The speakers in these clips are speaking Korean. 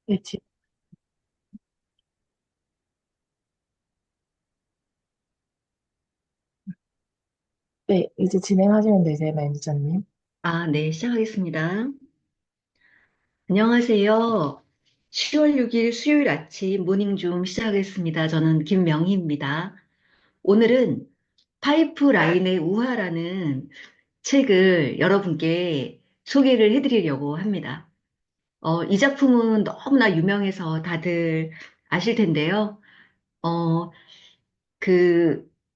네, 네, 이제 진행하시면 되세요, 매니저님. 네, 시작하겠습니다. 안녕하세요. 10월 6일 수요일 아침 모닝 시작하겠습니다. 저는 김명희입니다. 오늘은 파이프라인의 우화라는 책을 여러분께 소개를 해드리려고 합니다. 이 작품은 너무나 유명해서 다들 아실 텐데요. 어,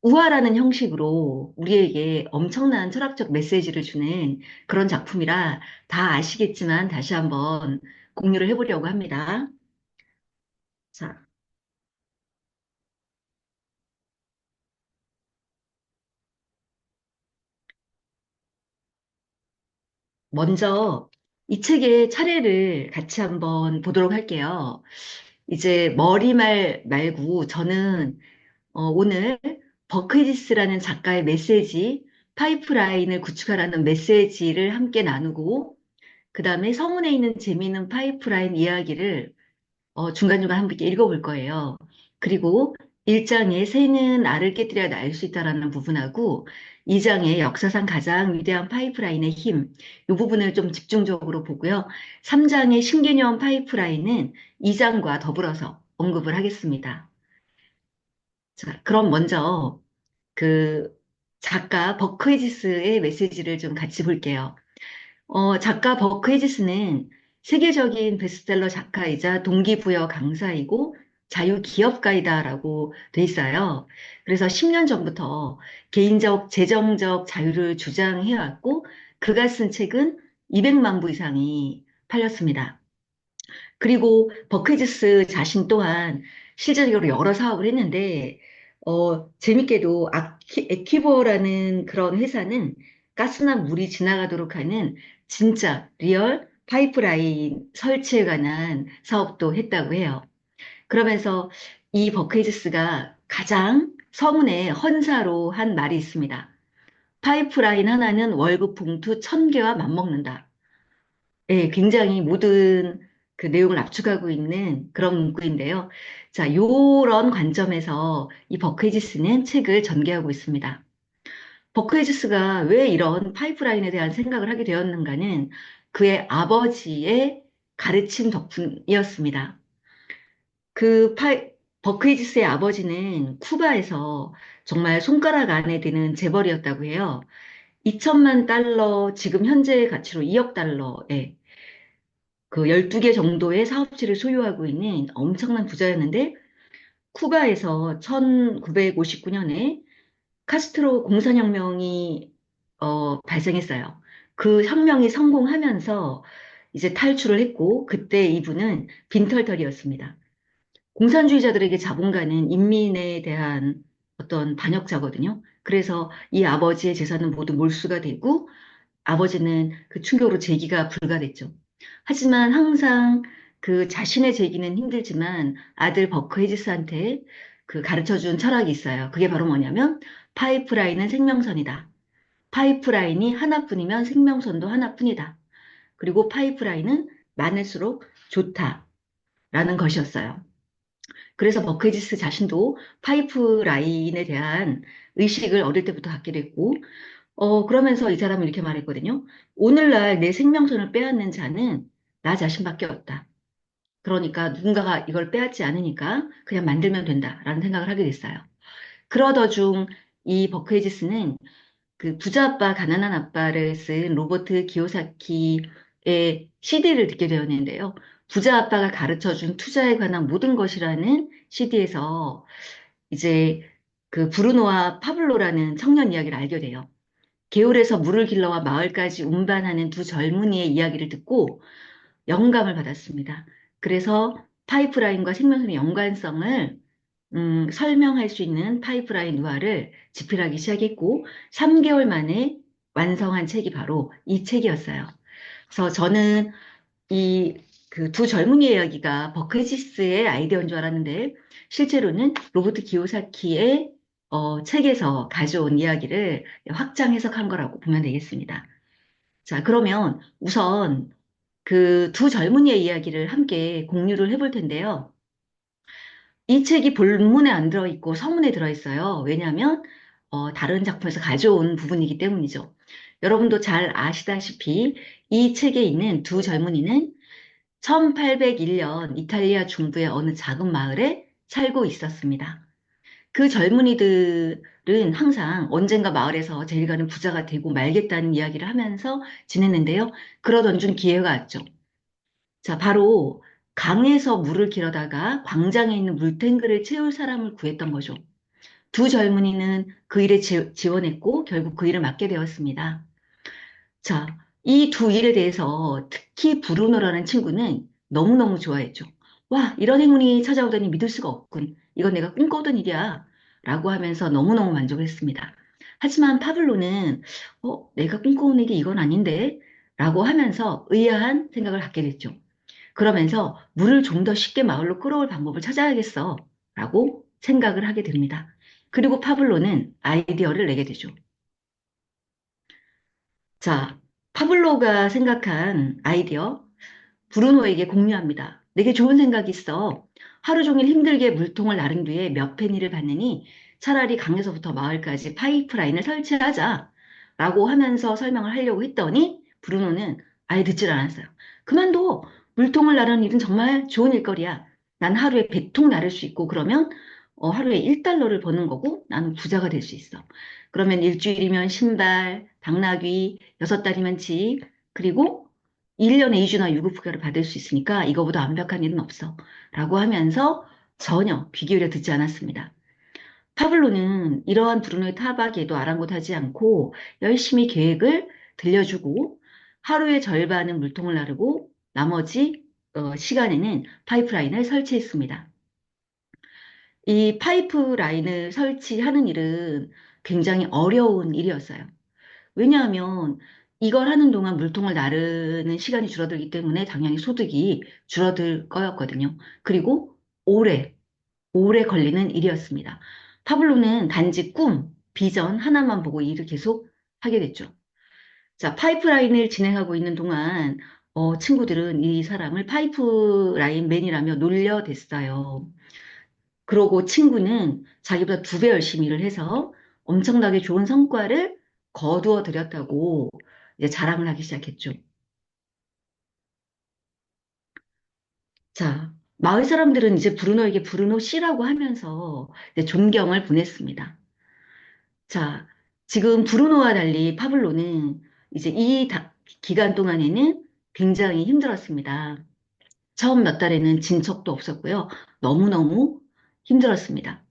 우화라는 형식으로 우리에게 엄청난 철학적 메시지를 주는 그런 작품이라 다 아시겠지만 다시 한번 공유를 해보려고 합니다. 자, 먼저 이 책의 차례를 같이 한번 보도록 할게요. 이제 머리말 말고 저는 오늘 버크리스라는 작가의 메시지, 파이프라인을 구축하라는 메시지를 함께 나누고, 그 다음에 서문에 있는 재미있는 파이프라인 이야기를 중간중간 함께 읽어볼 거예요. 그리고 1장에 새는 알을 깨뜨려야 날 수 있다라는 부분하고 2장에 역사상 가장 위대한 파이프라인의 힘, 이 부분을 좀 집중적으로 보고요. 3장의 신개념 파이프라인은 2장과 더불어서 언급을 하겠습니다. 자, 그럼 먼저 그 작가 버크헤지스의 메시지를 좀 같이 볼게요. 작가 버크 헤지스는 세계적인 베스트셀러 작가이자 동기부여 강사이고 자유기업가이다라고 돼 있어요. 그래서 10년 전부터 개인적, 재정적 자유를 주장해왔고 그가 쓴 책은 200만 부 이상이 팔렸습니다. 그리고 버크헤지스 자신 또한 실질적으로 여러 사업을 했는데, 재밌게도 에퀴버라는 그런 회사는 가스나 물이 지나가도록 하는 진짜 리얼 파이프라인 설치에 관한 사업도 했다고 해요. 그러면서 이 버크헤지스가 가장 서문에 헌사로 한 말이 있습니다. 파이프라인 하나는 월급 봉투 1000개와 맞먹는다. 네, 굉장히 모든 그 내용을 압축하고 있는 그런 문구인데요. 자, 요런 관점에서 이 버크헤지스는 책을 전개하고 있습니다. 버크헤지스가 왜 이런 파이프라인에 대한 생각을 하게 되었는가는 그의 아버지의 가르침 덕분이었습니다. 그 버크헤지스의 아버지는 쿠바에서 정말 손가락 안에 드는 재벌이었다고 해요. 2천만 달러, 지금 현재 가치로 2억 달러에 그 12개 정도의 사업체를 소유하고 있는 엄청난 부자였는데 쿠바에서 1959년에 카스트로 공산혁명이 발생했어요. 그 혁명이 성공하면서 이제 탈출을 했고 그때 이분은 빈털터리였습니다. 공산주의자들에게 자본가는 인민에 대한 어떤 반역자거든요. 그래서 이 아버지의 재산은 모두 몰수가 되고 아버지는 그 충격으로 재기가 불가됐죠. 하지만 항상 그 자신의 재기는 힘들지만 아들 버크 헤지스한테 그 가르쳐 준 철학이 있어요. 그게 바로 뭐냐면 파이프라인은 생명선이다. 파이프라인이 하나뿐이면 생명선도 하나뿐이다. 그리고 파이프라인은 많을수록 좋다라는 것이었어요. 그래서 버크헤지스 자신도 파이프라인에 대한 의식을 어릴 때부터 갖게 됐고 그러면서 이 사람은 이렇게 말했거든요. 오늘날 내 생명선을 빼앗는 자는 나 자신밖에 없다. 그러니까 누군가가 이걸 빼앗지 않으니까 그냥 만들면 된다라는 생각을 하게 됐어요. 그러더 중 이 버크헤지스는 그 부자 아빠, 가난한 아빠를 쓴 로버트 기요사키의 CD를 듣게 되었는데요. 부자 아빠가 가르쳐 준 투자에 관한 모든 것이라는 CD에서 이제 그 브루노와 파블로라는 청년 이야기를 알게 돼요. 개울에서 물을 길러와 마을까지 운반하는 두 젊은이의 이야기를 듣고 영감을 받았습니다. 그래서 파이프라인과 생명선의 연관성을 설명할 수 있는 파이프라인 누아를 집필하기 시작했고 3개월 만에 완성한 책이 바로 이 책이었어요. 그래서 저는 이 그 두 젊은이의 이야기가 버크지스의 아이디어인 줄 알았는데 실제로는 로버트 기요사키의 책에서 가져온 이야기를 확장 해석한 거라고 보면 되겠습니다. 자, 그러면 우선 그 두 젊은이의 이야기를 함께 공유를 해볼 텐데요. 이 책이 본문에 안 들어있고 서문에 들어있어요. 왜냐하면 다른 작품에서 가져온 부분이기 때문이죠. 여러분도 잘 아시다시피 이 책에 있는 두 젊은이는 1801년 이탈리아 중부의 어느 작은 마을에 살고 있었습니다. 그 젊은이들은 항상 언젠가 마을에서 제일 가는 부자가 되고 말겠다는 이야기를 하면서 지냈는데요. 그러던 중 기회가 왔죠. 자, 바로 강에서 물을 길어다가 광장에 있는 물탱크를 채울 사람을 구했던 거죠. 두 젊은이는 그 일에 지원했고 결국 그 일을 맡게 되었습니다. 자, 이 두 일에 대해서 특히 브루노라는 친구는 너무너무 좋아했죠. 와, 이런 행운이 찾아오다니 믿을 수가 없군. 이건 내가 꿈꿔오던 일이야. 라고 하면서 너무너무 만족을 했습니다. 하지만 파블로는, 내가 꿈꿔온 일이 이건 아닌데? 라고 하면서 의아한 생각을 갖게 됐죠. 그러면서 물을 좀 더 쉽게 마을로 끌어올 방법을 찾아야겠어. 라고 생각을 하게 됩니다. 그리고 파블로는 아이디어를 내게 되죠. 자, 파블로가 생각한 아이디어, 브루노에게 공유합니다. 내게 좋은 생각이 있어. 하루 종일 힘들게 물통을 나른 뒤에 몇 페니를 받느니 차라리 강에서부터 마을까지 파이프라인을 설치하자. 라고 하면서 설명을 하려고 했더니 브루노는 아예 듣질 않았어요. 그만둬. 물통을 나르는 일은 정말 좋은 일거리야. 난 하루에 100통 나를 수 있고 그러면 하루에 1달러를 버는 거고 나는 부자가 될 수 있어. 그러면 일주일이면 신발, 당나귀, 6달이면 집, 그리고 1년에 2주나 유급휴가를 받을 수 있으니까 이거보다 완벽한 일은 없어. 라고 하면서 전혀 귀 기울여 듣지 않았습니다. 파블로는 이러한 브루노의 타박에도 아랑곳하지 않고 열심히 계획을 들려주고 하루의 절반은 물통을 나르고 나머지 시간에는 파이프라인을 설치했습니다. 이 파이프라인을 설치하는 일은 굉장히 어려운 일이었어요. 왜냐하면 이걸 하는 동안 물통을 나르는 시간이 줄어들기 때문에 당연히 소득이 줄어들 거였거든요. 그리고 오래, 오래 걸리는 일이었습니다. 파블로는 단지 꿈, 비전 하나만 보고 이 일을 계속 하게 됐죠. 자, 파이프라인을 진행하고 있는 동안 친구들은 이 사람을 파이프라인 맨이라며 놀려댔어요. 그러고 친구는 자기보다 2배 열심히 일을 해서 엄청나게 좋은 성과를 거두어 들였다고 이제 자랑을 하기 시작했죠. 자, 마을 사람들은 이제 브루노에게 브루노 씨라고 하면서 이제 존경을 보냈습니다. 자, 지금 브루노와 달리 파블로는 이제 기간 동안에는 굉장히 힘들었습니다. 처음 몇 달에는 진 척도 없었고요. 너무너무 힘들었습니다.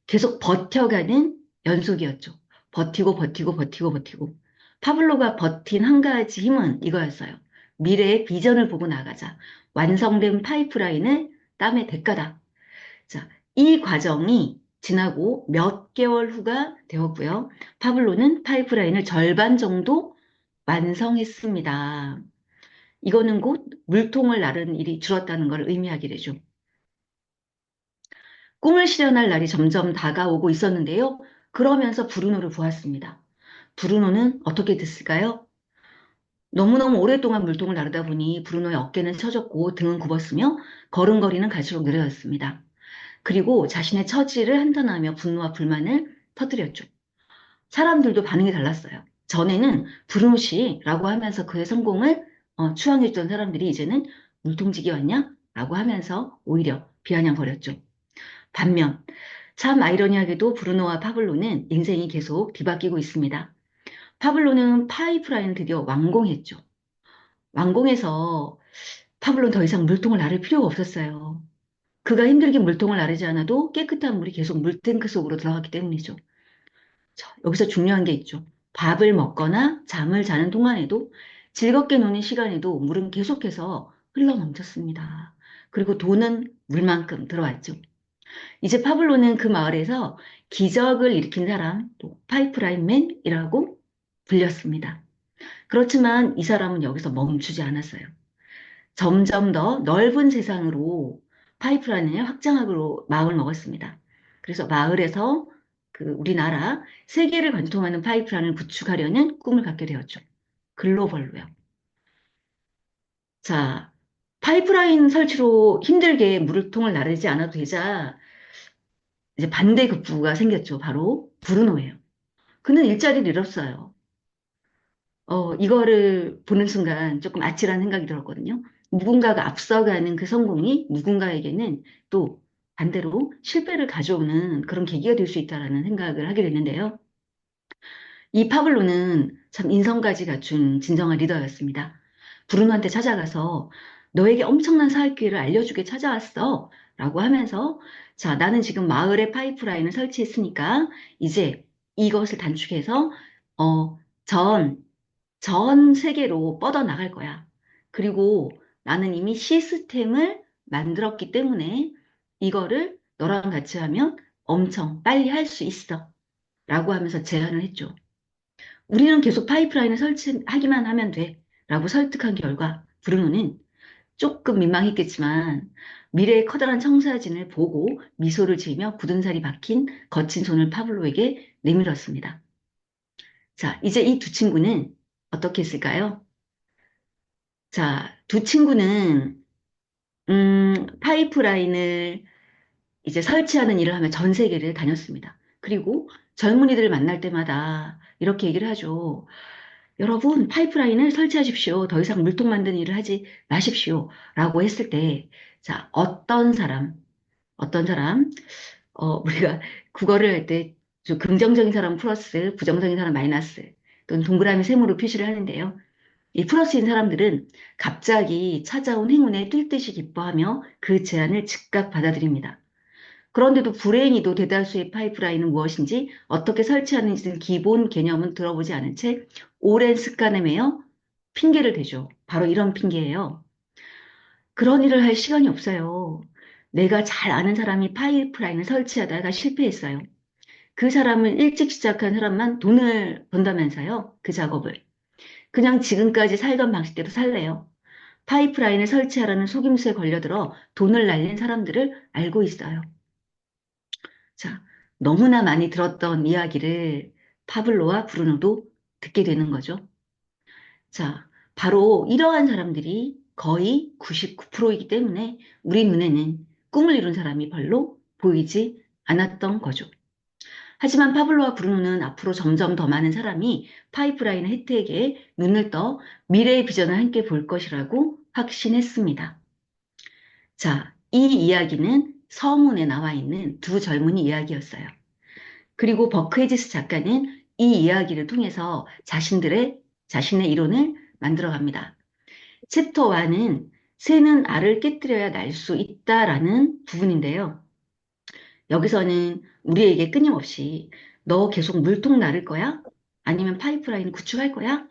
계속 버텨가는 연속이었죠. 버티고 버티고 버티고 버티고. 파블로가 버틴 한 가지 힘은 이거였어요. 미래의 비전을 보고 나가자. 완성된 파이프라인을 땀의 대가다. 자, 이 과정이 지나고 몇 개월 후가 되었고요. 파블로는 파이프라인을 절반 정도 완성했습니다. 이거는 곧 물통을 나르는 일이 줄었다는 걸 의미하게 되죠. 꿈을 실현할 날이 점점 다가오고 있었는데요. 그러면서 브루노를 보았습니다. 브루노는 어떻게 됐을까요? 너무너무 오랫동안 물통을 나르다 보니 브루노의 어깨는 처졌고 등은 굽었으며 걸음걸이는 갈수록 느려졌습니다. 그리고 자신의 처지를 한탄하며 분노와 불만을 터뜨렸죠. 사람들도 반응이 달랐어요. 전에는 브루노 씨라고 하면서 그의 성공을 추앙해주던 사람들이 이제는 물통지기 왔냐? 라고 하면서 오히려 비아냥거렸죠. 반면 참 아이러니하게도 브루노와 파블로는 인생이 계속 뒤바뀌고 있습니다. 파블로는 파이프라인을 드디어 완공했죠. 완공해서 파블로는 더 이상 물통을 나를 필요가 없었어요. 그가 힘들게 물통을 나르지 않아도 깨끗한 물이 계속 물탱크 속으로 들어갔기 때문이죠. 자, 여기서 중요한 게 있죠. 밥을 먹거나 잠을 자는 동안에도 즐겁게 노는 시간에도 물은 계속해서 흘러 넘쳤습니다. 그리고 돈은 물만큼 들어왔죠. 이제 파블로는 그 마을에서 기적을 일으킨 사람, 또 파이프라인맨이라고 불렸습니다. 그렇지만 이 사람은 여기서 멈추지 않았어요. 점점 더 넓은 세상으로 파이프라인을 확장하기로 마음을 먹었습니다. 그래서 마을에서 그 우리나라 세계를 관통하는 파이프라인을 구축하려는 꿈을 갖게 되었죠. 글로벌로요. 자, 파이프라인 설치로 힘들게 물통을 나르지 않아도 되자 이제 반대급부가 생겼죠. 바로 브루노예요. 그는 일자리를 잃었어요. 이거를 보는 순간 조금 아찔한 생각이 들었거든요. 누군가가 앞서가는 그 성공이 누군가에게는 또 반대로 실패를 가져오는 그런 계기가 될 수 있다라는 생각을 하게 됐는데요. 이 파블로는 참 인성까지 갖춘 진정한 리더였습니다. 브루노한테 찾아가서 너에게 엄청난 사업 기회를 알려주게 찾아왔어. 라고 하면서 자, 나는 지금 마을에 파이프라인을 설치했으니까 이제 이것을 단축해서 어, 전 전 세계로 뻗어나갈 거야. 그리고 나는 이미 시스템을 만들었기 때문에 이거를 너랑 같이 하면 엄청 빨리 할 수 있어. 라고 하면서 제안을 했죠. 우리는 계속 파이프라인을 설치하기만 하면 돼. 라고 설득한 결과 브루노는 조금 민망했겠지만 미래의 커다란 청사진을 보고 미소를 지으며 굳은 살이 박힌 거친 손을 파블로에게 내밀었습니다. 자, 이제 이 두 친구는 어떻게 했을까요? 자, 두 친구는 파이프라인을 이제 설치하는 일을 하며 전 세계를 다녔습니다. 그리고 젊은이들을 만날 때마다 이렇게 얘기를 하죠. 여러분, 파이프라인을 설치하십시오. 더 이상 물통 만드는 일을 하지 마십시오. 라고 했을 때, 자, 어떤 사람, 우리가 국어를 할 때 좀 긍정적인 사람 플러스, 부정적인 사람 마이너스, 또는 동그라미 세모로 표시를 하는데요. 이 플러스인 사람들은 갑자기 찾아온 행운에 뛸 듯이 기뻐하며 그 제안을 즉각 받아들입니다. 그런데도 불행히도 대다수의 파이프라인은 무엇인지 어떻게 설치하는지 등 기본 개념은 들어보지 않은 채 오랜 습관에 매여 핑계를 대죠. 바로 이런 핑계예요. 그런 일을 할 시간이 없어요. 내가 잘 아는 사람이 파이프라인을 설치하다가 실패했어요. 그 사람을 일찍 시작한 사람만 돈을 번다면서요. 그 작업을. 그냥 지금까지 살던 방식대로 살래요. 파이프라인을 설치하라는 속임수에 걸려들어 돈을 날린 사람들을 알고 있어요. 자, 너무나 많이 들었던 이야기를 파블로와 브루노도 듣게 되는 거죠. 자, 바로 이러한 사람들이 거의 99%이기 때문에 우리 눈에는 꿈을 이룬 사람이 별로 보이지 않았던 거죠. 하지만 파블로와 브루노는 앞으로 점점 더 많은 사람이 파이프라인 혜택에 눈을 떠 미래의 비전을 함께 볼 것이라고 확신했습니다. 자, 이 이야기는 서문에 나와 있는 두 젊은이 이야기였어요. 그리고 버크헤지스 작가는 이 이야기를 통해서 자신의 이론을 만들어 갑니다. 챕터 1은 새는 알을 깨뜨려야 날 수 있다라는 부분인데요. 여기서는 우리에게 끊임없이 너 계속 물통 나를 거야? 아니면 파이프라인 구축할 거야?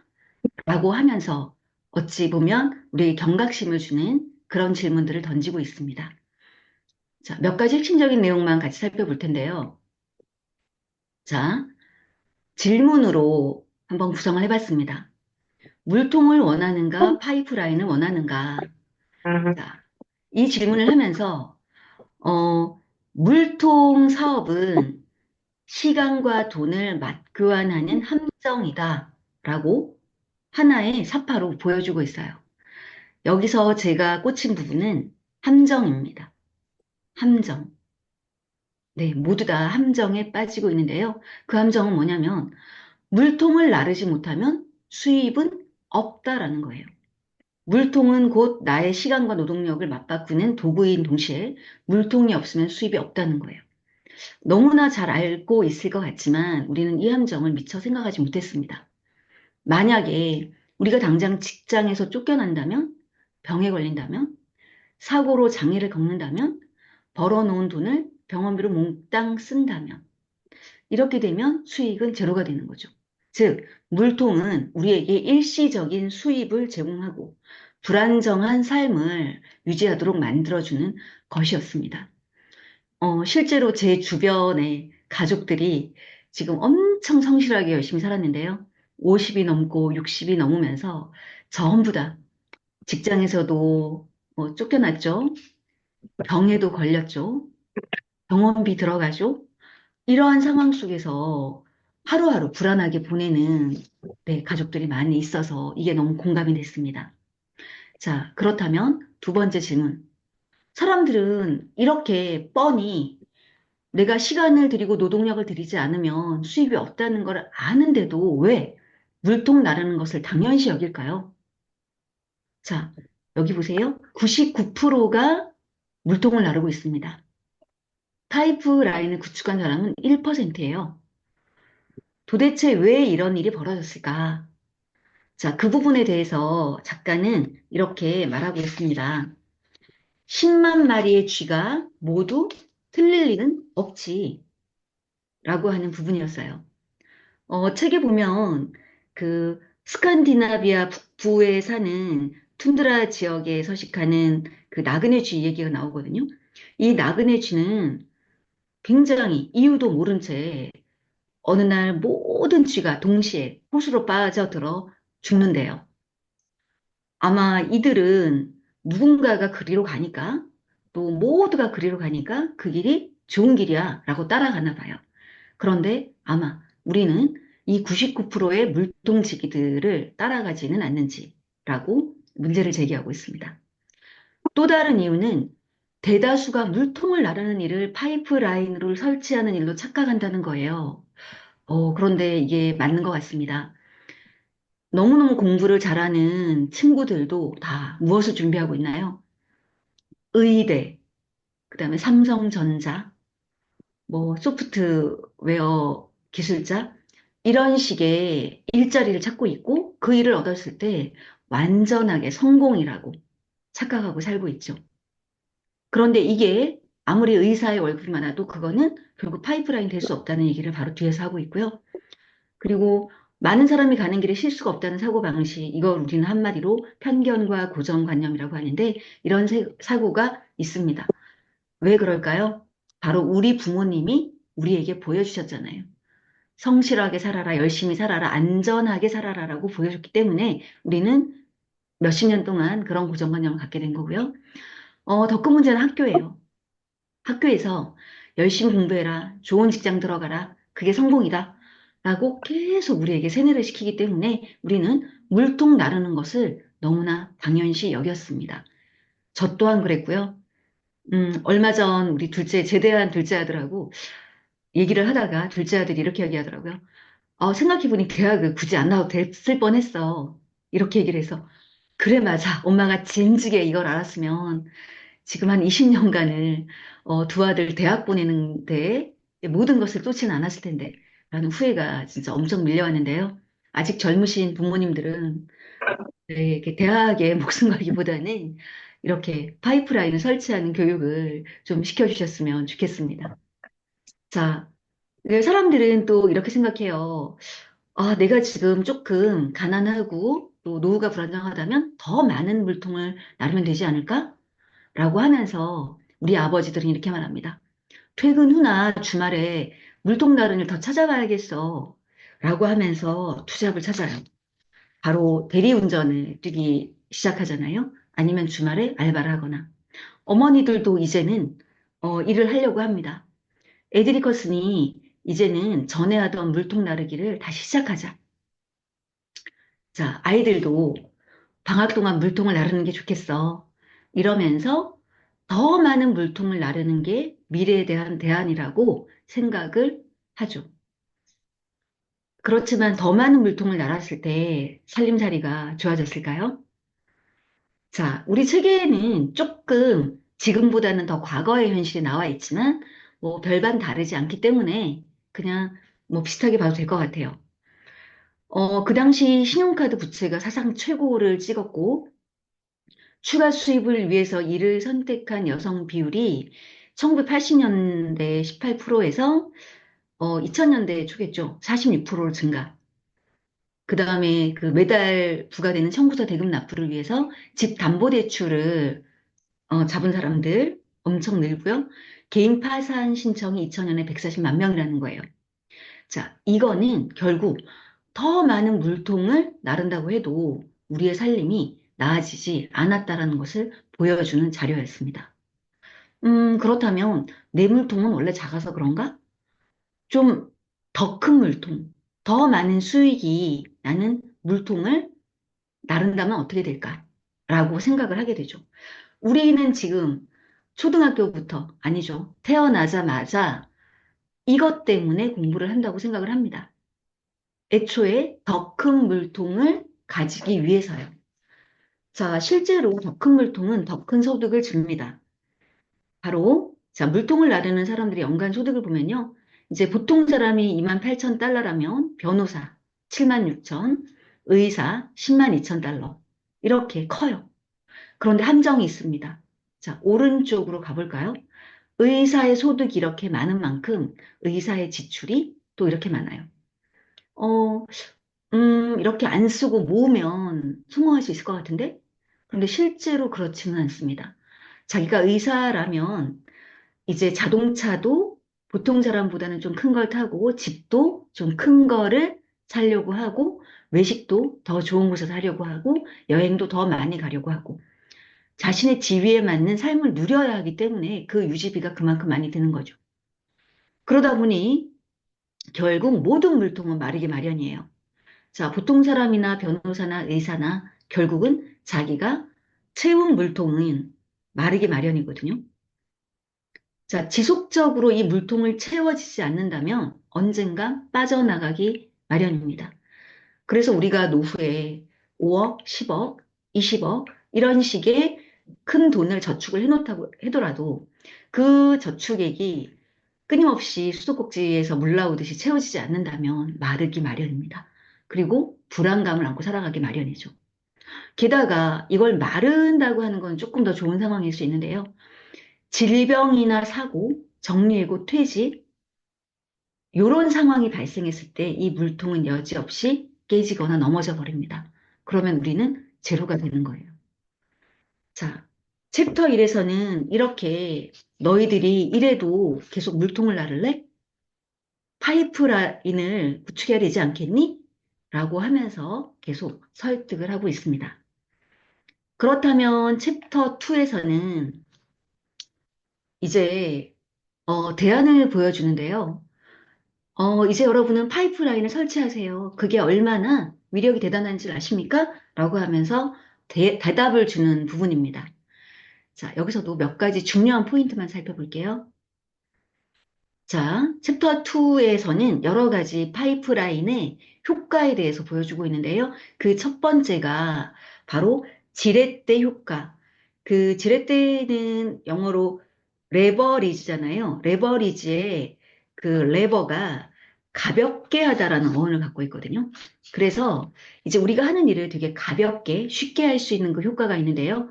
라고 하면서 어찌 보면 우리에게 경각심을 주는 그런 질문들을 던지고 있습니다. 자, 몇 가지 핵심적인 내용만 같이 살펴볼 텐데요. 자, 질문으로 한번 구성을 해봤습니다. 물통을 원하는가, 파이프라인을 원하는가? 자, 이 질문을 하면서, 어, 물통 사업은 시간과 돈을 맞교환하는 함정이다. 라고 하나의 사파로 보여주고 있어요. 여기서 제가 꽂힌 부분은 함정입니다. 함정. 네, 모두 다 함정에 빠지고 있는데요. 그 함정은 뭐냐면, 물통을 나르지 못하면 수입은 없다라는 거예요. 물통은 곧 나의 시간과 노동력을 맞바꾸는 도구인 동시에 물통이 없으면 수입이 없다는 거예요. 너무나 잘 알고 있을 것 같지만 우리는 이 함정을 미처 생각하지 못했습니다. 만약에 우리가 당장 직장에서 쫓겨난다면, 병에 걸린다면, 사고로 장애를 겪는다면, 벌어놓은 돈을 병원비로 몽땅 쓴다면, 이렇게 되면 수익은 제로가 되는 거죠. 즉, 물통은 우리에게 일시적인 수입을 제공하고 불안정한 삶을 유지하도록 만들어주는 것이었습니다. 실제로 제 주변의 가족들이 지금 엄청 성실하게 열심히 살았는데요. 50이 넘고 60이 넘으면서 전부 다 직장에서도 쫓겨났죠. 병에도 걸렸죠. 병원비 들어가죠. 이러한 상황 속에서 하루하루 불안하게 보내는 네, 가족들이 많이 있어서 이게 너무 공감이 됐습니다. 자, 그렇다면 두 번째 질문. 사람들은 이렇게 뻔히 내가 시간을 들이고 노동력을 들이지 않으면 수입이 없다는 걸 아는데도 왜 물통 나르는 것을 당연시 여길까요? 자, 여기 보세요. 99%가 물통을 나르고 있습니다. 파이프라인을 구축한 사람은 1%예요. 도대체 왜 이런 일이 벌어졌을까? 자, 그 부분에 대해서 작가는 이렇게 말하고 있습니다. 10만 마리의 쥐가 모두 틀릴 일은 없지. 라고 하는 부분이었어요. 책에 보면 그 스칸디나비아 북부에 사는 툰드라 지역에 서식하는 그 나그네 쥐 얘기가 나오거든요. 이 나그네 쥐는 굉장히 이유도 모른 채 어느 날 모든 쥐가 동시에 호수로 빠져들어 죽는데요. 아마 이들은 누군가가 그리로 가니까 또 모두가 그리로 가니까 그 길이 좋은 길이야 라고 따라가나 봐요. 그런데 아마 우리는 이 99%의 물동지기들을 따라가지는 않는지라고 문제를 제기하고 있습니다. 또 다른 이유는 대다수가 물통을 나르는 일을 파이프라인으로 설치하는 일로 착각한다는 거예요. 그런데 이게 맞는 것 같습니다. 너무너무 공부를 잘하는 친구들도 다 무엇을 준비하고 있나요? 의대, 그다음에 삼성전자, 뭐 소프트웨어 기술자 이런 식의 일자리를 찾고 있고 그 일을 얻었을 때 완전하게 성공이라고 착각하고 살고 있죠. 그런데 이게 아무리 의사의 월급이 많아도 그거는 결국 파이프라인 될 수 없다는 얘기를 바로 뒤에서 하고 있고요. 그리고 많은 사람이 가는 길에 실수가 없다는 사고방식, 이걸 우리는 한마디로 편견과 고정관념이라고 하는데 이런 사고가 있습니다. 왜 그럴까요? 바로 우리 부모님이 우리에게 보여주셨잖아요. 성실하게 살아라, 열심히 살아라, 안전하게 살아라라고 보여줬기 때문에 우리는 몇십 년 동안 그런 고정관념을 갖게 된 거고요. 더 큰 문제는 학교예요. 학교에서 열심히 공부해라, 좋은 직장 들어가라, 그게 성공이다. 라고 계속 우리에게 세뇌를 시키기 때문에 우리는 물통 나르는 것을 너무나 당연시 여겼습니다. 저 또한 그랬고요. 얼마 전 우리 제대한 둘째 아들하고 얘기를 하다가 둘째 아들이 이렇게 얘기하더라고요. 생각해보니 대학을 굳이 안 나와도 됐을 뻔했어. 이렇게 얘기를 해서, 그래, 맞아. 엄마가 진즉에 이걸 알았으면 지금 한 20년간을 두 아들 대학 보내는데 모든 것을 쏟지는 않았을 텐데, 라는 후회가 진짜 엄청 밀려왔는데요. 아직 젊으신 부모님들은 네, 이렇게 대학에 목숨 걸기보다는 이렇게 파이프라인을 설치하는 교육을 좀 시켜주셨으면 좋겠습니다. 자, 사람들은 또 이렇게 생각해요. 내가 지금 조금 가난하고 또 노후가 불안정하다면 더 많은 물통을 나르면 되지 않을까? 라고 하면서 우리 아버지들은 이렇게 말합니다. 퇴근 후나 주말에 물통 나르는 일 더 찾아봐야겠어. 라고 하면서 투잡을 찾아요. 바로 대리운전을 뛰기 시작하잖아요. 아니면 주말에 알바를 하거나. 어머니들도 이제는 일을 하려고 합니다. 애들이 컸으니 이제는 전에 하던 물통 나르기를 다시 시작하자. 자, 아이들도 방학 동안 물통을 나르는 게 좋겠어. 이러면서 더 많은 물통을 나르는 게 미래에 대한 대안이라고 생각을 하죠. 그렇지만 더 많은 물통을 나랐을 때 살림살이가 좋아졌을까요? 자, 우리 책에는 조금 지금보다는 더 과거의 현실이 나와 있지만 뭐 별반 다르지 않기 때문에 그냥 뭐 비슷하게 봐도 될 것 같아요. 그 당시 신용카드 부채가 사상 최고를 찍었고 추가 수입을 위해서 이를 선택한 여성 비율이 1980년대 18%에서 2000년대 초겠죠. 46%로 증가. 그 다음에 그 매달 부과되는 청구서 대금 납부를 위해서 집 담보 대출을 잡은 사람들 엄청 늘고요. 개인 파산 신청이 2000년에 140만 명이라는 거예요. 자, 이거는 결국 더 많은 물통을 나른다고 해도 우리의 살림이 나아지지 않았다라는 것을 보여주는 자료였습니다. 그렇다면 내 물통은 원래 작아서 그런가? 좀 더 큰 물통, 더 많은 수익이 나는 물통을 나른다면 어떻게 될까? 라고 생각을 하게 되죠. 우리는 지금 초등학교부터, 아니죠. 태어나자마자 이것 때문에 공부를 한다고 생각을 합니다. 애초에 더 큰 물통을 가지기 위해서요. 자, 실제로 더 큰 물통은 더 큰 소득을 줍니다. 바로, 자, 물통을 나르는 사람들의 연간 소득을 보면요. 이제 보통 사람이 28,000달러라면 변호사 76,000, 의사 102,000달러. 이렇게 커요. 그런데 함정이 있습니다. 자, 오른쪽으로 가볼까요? 의사의 소득이 이렇게 많은 만큼 의사의 지출이 또 이렇게 많아요. 어, 이렇게 안 쓰고 모으면 성공할 수 있을 것 같은데? 그런데 실제로 그렇지는 않습니다. 자기가 의사라면 이제 자동차도 보통 사람보다는 좀 큰 걸 타고 집도 좀 큰 거를 사려고 하고 외식도 더 좋은 곳에서 하려고 하고 여행도 더 많이 가려고 하고 자신의 지위에 맞는 삶을 누려야 하기 때문에 그 유지비가 그만큼 많이 드는 거죠. 그러다 보니 결국 모든 물통은 마르기 마련이에요. 자, 보통 사람이나 변호사나 의사나 결국은 자기가 채운 물통은 마르기 마련이거든요. 자, 지속적으로 이 물통을 채워지지 않는다면 언젠가 빠져나가기 마련입니다. 그래서 우리가 노후에 5억, 10억, 20억 이런 식의 큰 돈을 저축을 해놓다고 하더라도 그 저축액이 끊임없이 수도꼭지에서 물 나오듯이 채워지지 않는다면 마르기 마련입니다. 그리고 불안감을 안고 살아가기 마련이죠. 게다가 이걸 마른다고 하는 건 조금 더 좋은 상황일 수 있는데요. 질병이나 사고, 정리해고 퇴직, 이런 상황이 발생했을 때 이 물통은 여지없이 깨지거나 넘어져 버립니다. 그러면 우리는 제로가 되는 거예요. 자, 챕터 1에서는 이렇게 너희들이 이래도 계속 물통을 나를래? 파이프라인을 구축해야 되지 않겠니? 라고 하면서 계속 설득을 하고 있습니다. 그렇다면 챕터 2에서는 이제 대안을 보여주는데요. 이제 여러분은 파이프라인을 설치하세요. 그게 얼마나 위력이 대단한지 아십니까? 라고 하면서 대답을 주는 부분입니다. 자, 여기서도 몇 가지 중요한 포인트만 살펴볼게요. 자, 챕터 2에서는 여러 가지 파이프라인의 효과에 대해서 보여주고 있는데요. 그 첫 번째가 바로 지렛대 효과. 그 지렛대는 영어로 레버리지잖아요. 레버리지의 그 레버가 가볍게 하다라는 어원을 갖고 있거든요. 그래서 이제 우리가 하는 일을 되게 가볍게 쉽게 할 수 있는 그 효과가 있는데요.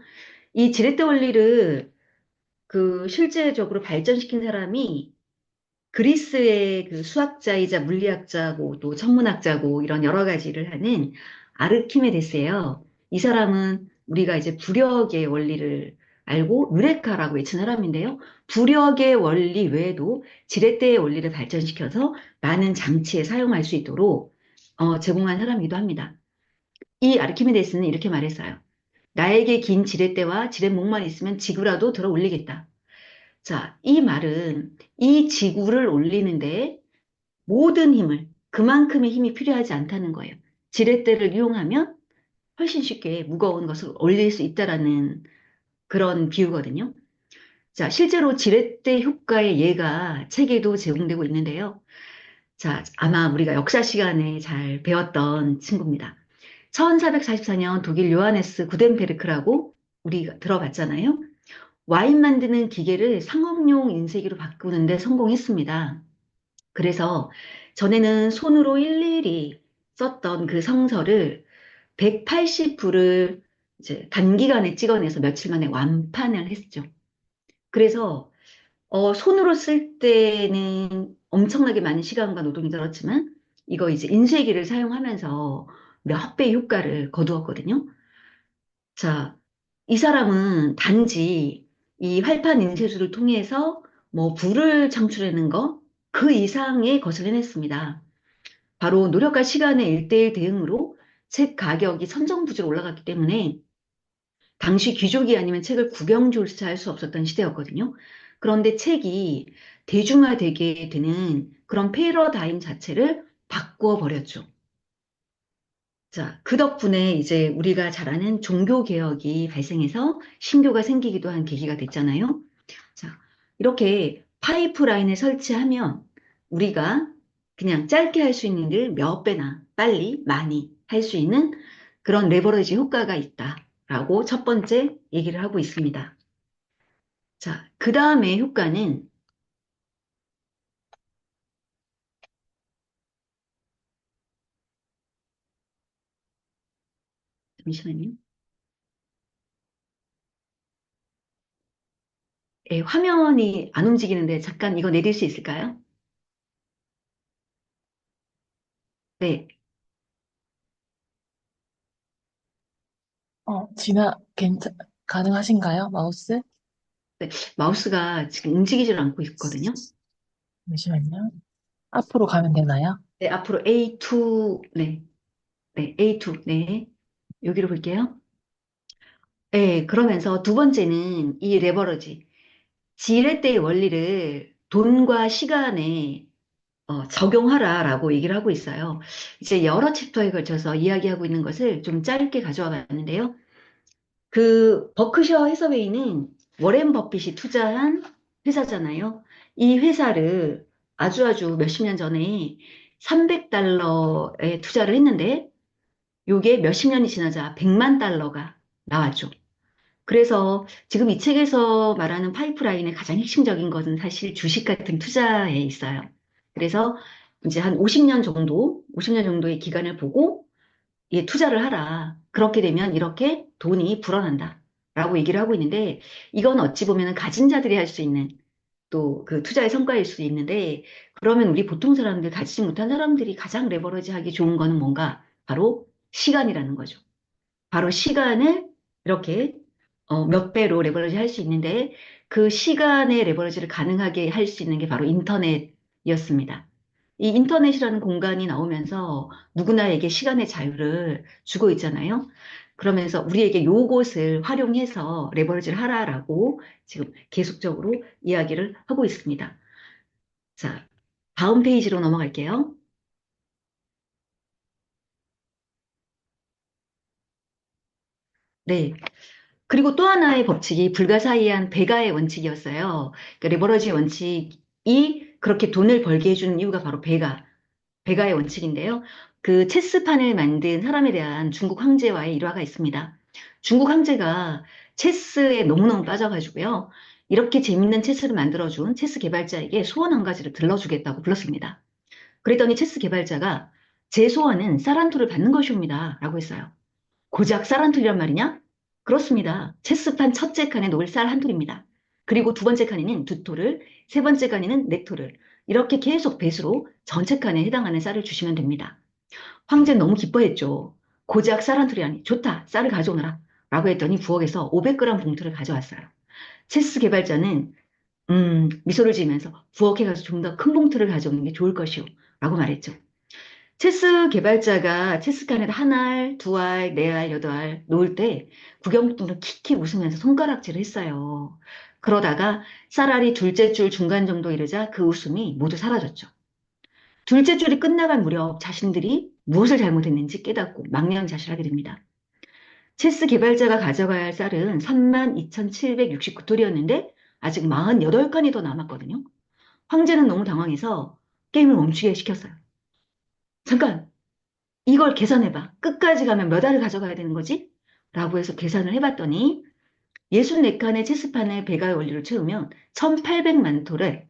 이 지렛대 원리를 그 실제적으로 발전시킨 사람이 그리스의 그 수학자이자 물리학자고 또 천문학자고 이런 여러 가지를 하는 아르키메데스예요. 이 사람은 우리가 이제 부력의 원리를 알고 유레카라고 외친 사람인데요. 부력의 원리 외에도 지렛대의 원리를 발전시켜서 많은 장치에 사용할 수 있도록 제공한 사람이기도 합니다. 이 아르키메데스는 이렇게 말했어요. 나에게 긴 지렛대와 지렛목만 있으면 지구라도 들어 올리겠다. 자, 이 말은 이 지구를 올리는데 모든 힘을, 그만큼의 힘이 필요하지 않다는 거예요. 지렛대를 이용하면 훨씬 쉽게 무거운 것을 올릴 수 있다라는 그런 비유거든요. 자, 실제로 지렛대 효과의 예가 책에도 제공되고 있는데요. 자, 아마 우리가 역사 시간에 잘 배웠던 친구입니다. 1444년 독일 요하네스 구덴베르크라고 우리가 들어봤잖아요. 와인 만드는 기계를 상업용 인쇄기로 바꾸는데 성공했습니다. 그래서 전에는 손으로 일일이 썼던 그 성서를 180부를 이제 단기간에 찍어내서 며칠 만에 완판을 했죠. 그래서 손으로 쓸 때는 엄청나게 많은 시간과 노동이 들었지만 이거 이제 인쇄기를 사용하면서 몇 배의 효과를 거두었거든요. 자, 이 사람은 단지 이 활판 인쇄술을 통해서 뭐 부를 창출하는 거 그 이상의 것을 해냈습니다. 바로 노력과 시간의 일대일 대응으로 책 가격이 천정부지로 올라갔기 때문에 당시 귀족이 아니면 책을 구경조차 할 수 없었던 시대였거든요. 그런데 책이 대중화되게 되는 그런 패러다임 자체를 바꾸어 버렸죠. 자, 그 덕분에 이제 우리가 잘 아는 종교 개혁이 발생해서 신교가 생기기도 한 계기가 됐잖아요. 자, 이렇게 파이프라인을 설치하면 우리가 그냥 짧게 할 수 있는 일 몇 배나 빨리 많이 할 수 있는 그런 레버리지 효과가 있다라고 첫 번째 얘기를 하고 있습니다. 자, 그 다음에 효과는 잠시만요. 예, 화면이 안 움직이는데 잠깐 이거 내릴 수 있을까요? 네, 가능하신가요? 마우스? 네, 마우스가 지금 움직이질 않고 있거든요. 잠시만요. 앞으로 가면 되나요? 네, 앞으로 A2, 네, 네, A2, 네, 여기로 볼게요. 네, 그러면서 두 번째는 이 레버러지, 지렛대의 원리를 돈과 시간에 적용하라라고 얘기를 하고 있어요. 이제 여러 챕터에 걸쳐서 이야기하고 있는 것을 좀 짧게 가져와 봤는데요. 그 버크셔 해서웨이는 워렌 버핏이 투자한 회사잖아요. 이 회사를 아주 몇십 년 전에 300달러에 투자를 했는데 요게 몇십 년이 지나자 100만 달러가 나왔죠. 그래서 지금 이 책에서 말하는 파이프라인의 가장 핵심적인 것은 사실 주식 같은 투자에 있어요. 그래서 이제 한 50년 정도, 50년 정도의 기간을 보고 예, 투자를 하라. 그렇게 되면 이렇게 돈이 불어난다. 라고 얘기를 하고 있는데, 이건 어찌 보면 가진 자들이 할 수 있는 또 그 투자의 성과일 수도 있는데, 그러면 우리 보통 사람들, 가지지 못한 사람들이 가장 레버리지 하기 좋은 거는 뭔가? 바로 시간이라는 거죠. 바로 시간을 이렇게 몇 배로 레버리지 할 수 있는데, 그 시간의 레버리지를 가능하게 할 수 있는 게 바로 인터넷이었습니다. 이 인터넷이라는 공간이 나오면서 누구나에게 시간의 자유를 주고 있잖아요. 그러면서 우리에게 요것을 활용해서 레버리지를 하라라고 지금 계속적으로 이야기를 하고 있습니다. 자, 다음 페이지로 넘어갈게요. 네. 그리고 또 하나의 법칙이 불가사의한 배가의 원칙이었어요. 그러니까 레버러지 원칙이 그렇게 돈을 벌게 해주는 이유가 바로 배가의 원칙인데요. 그 체스판을 만든 사람에 대한 중국 황제와의 일화가 있습니다. 중국 황제가 체스에 너무너무 빠져가지고요. 이렇게 재밌는 체스를 만들어준 체스 개발자에게 소원 한 가지를 들러주겠다고 불렀습니다. 그랬더니 체스 개발자가 제 소원은 사란토를 받는 것이옵니다. 라고 했어요. 고작 쌀 한 톨이란 말이냐? 그렇습니다. 체스판 첫째 칸에 놓을 쌀 한 톨입니다. 그리고 두 번째 칸에는 두 톨을, 세 번째 칸에는 네 톨을 이렇게 계속 배수로 전체 칸에 해당하는 쌀을 주시면 됩니다. 황제는 너무 기뻐했죠. 고작 쌀 한 톨이라니 좋다. 쌀을 가져오너라. 라고 했더니 부엌에서 500g 봉투를 가져왔어요. 체스 개발자는 미소를 지으면서 부엌에 가서 좀 더 큰 봉투를 가져오는 게 좋을 것이오. 라고 말했죠. 체스 개발자가 체스칸에다 한 알, 두 알, 네 알, 여덟 알 놓을 때 구경꾼들 킥킥 웃으면서 손가락질을 했어요. 그러다가 쌀알이 둘째 줄 중간 정도 이르자 그 웃음이 모두 사라졌죠. 둘째 줄이 끝나갈 무렵 자신들이 무엇을 잘못했는지 깨닫고 망연자실하게 됩니다. 체스 개발자가 가져가야 할 쌀은 32,769톨이었는데 아직 48칸이 더 남았거든요. 황제는 너무 당황해서 게임을 멈추게 시켰어요. 잠깐! 이걸 계산해봐. 끝까지 가면 몇 알을 가져가야 되는 거지? 라고 해서 계산을 해봤더니 64칸의 체스판에 배가의 원리를 채우면 1800만 토를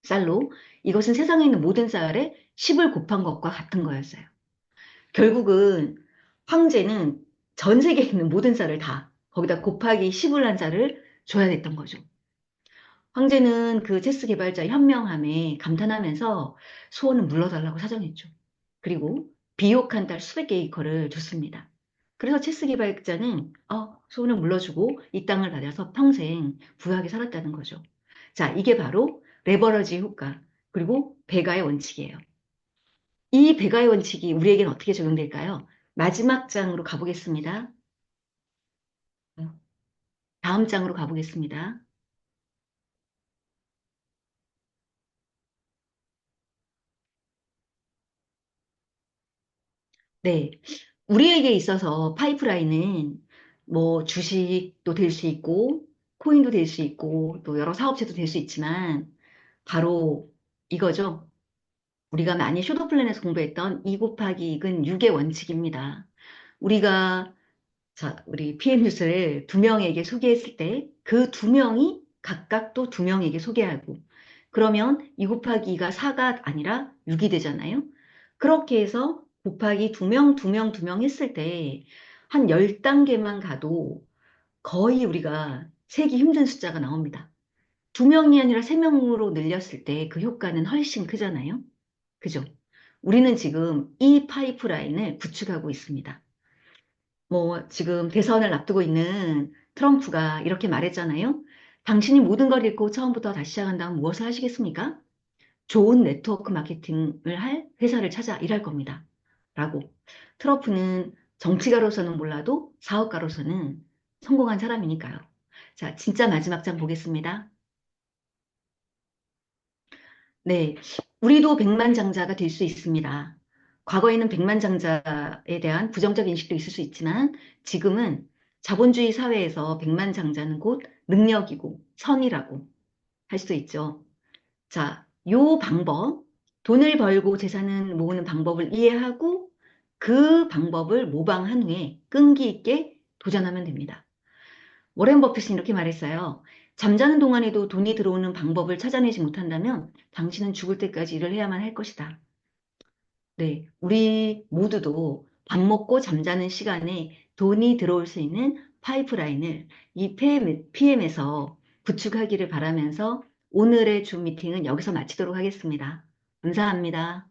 쌀로 이것은 세상에 있는 모든 쌀에 10을 곱한 것과 같은 거였어요. 결국은 황제는 전 세계에 있는 모든 쌀을 다 거기다 곱하기 10을 한 쌀을 줘야 됐던 거죠. 황제는 그 체스 개발자 현명함에 감탄하면서 소원을 물러달라고 사정했죠. 그리고 비옥한 딸 수백 개의 이커를 줬습니다. 그래서 체스 개발자는 소원을 물러주고 이 땅을 받아서 평생 부유하게 살았다는 거죠. 자, 이게 바로 레버러지 효과 그리고 배가의 원칙이에요. 이 배가의 원칙이 우리에게는 어떻게 적용될까요? 마지막 장으로 가보겠습니다. 다음 장으로 가보겠습니다. 네. 우리에게 있어서 파이프라인은 뭐 주식도 될 수 있고, 코인도 될 수 있고, 또 여러 사업체도 될 수 있지만, 바로 이거죠. 우리가 많이 쇼도플랜에서 공부했던 2 곱하기 2은 6의 원칙입니다. 우리가 우리 PM 뉴스를 두 명에게 소개했을 때 그 두 명이 각각 또 두 명에게 소개하고 그러면 2 곱하기 2가 4가 아니라 6이 되잖아요. 그렇게 해서 곱하기 두 명, 두 명, 두 명 했을 때 한 10단계만 가도 거의 우리가 세기 힘든 숫자가 나옵니다. 두 명이 아니라 세 명으로 늘렸을 때 그 효과는 훨씬 크잖아요. 그죠? 우리는 지금 이 파이프라인을 구축하고 있습니다. 뭐 지금 대선을 앞두고 있는 트럼프가 이렇게 말했잖아요. 당신이 모든 걸 잃고 처음부터 다시 시작한다면 무엇을 하시겠습니까? 좋은 네트워크 마케팅을 할 회사를 찾아 일할 겁니다. 라고. 트럼프는 정치가로서는 몰라도 사업가로서는 성공한 사람이니까요. 자, 진짜 마지막 장 보겠습니다. 네, 우리도 백만장자가 될 수 있습니다. 과거에는 백만장자에 대한 부정적 인식도 있을 수 있지만 지금은 자본주의 사회에서 백만장자는 곧 능력이고 선이라고 할 수 있죠. 자, 요 방법, 돈을 벌고 재산을 모으는 방법을 이해하고 그 방법을 모방한 후에 끈기 있게 도전하면 됩니다. 워렌 버핏이 이렇게 말했어요. 잠자는 동안에도 돈이 들어오는 방법을 찾아내지 못한다면 당신은 죽을 때까지 일을 해야만 할 것이다. 네, 우리 모두도 밥 먹고 잠자는 시간에 돈이 들어올 수 있는 파이프라인을 이 PM에서 구축하기를 바라면서 오늘의 줌 미팅은 여기서 마치도록 하겠습니다. 감사합니다.